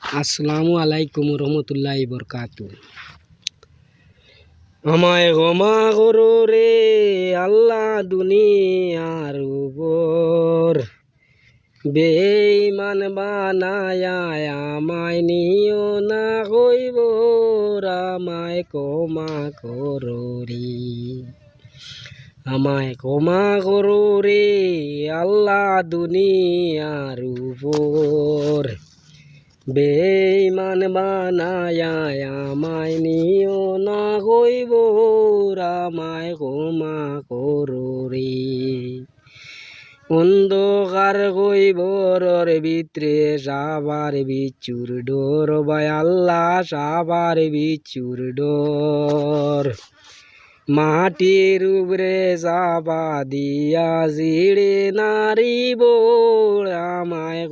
আসসালামু আলাইকুম রহমতুল্লাহি বরকাতু। আমায় ক্ষমা করো রে আল্লাহ দুনিয়ার উপর, বেঈমান বানায়া আমায় নিও না কইব, আমায় ক্ষমা করো রে। আমায় ক্ষমা করো রে আল্লাহ দুনিয়ার উপর, বেঈমান বানায়া আমায় নিও না কইব, আমায় ক্ষমা করো রে। অন্ধকার কইবরের ভিতরে সাবার বিচুর ডোর, ভাই আল্লাহ সাবার বিচুর ডোর। মাটির উপরে চাপা দিয়া জিড়ে নারিব, আমায়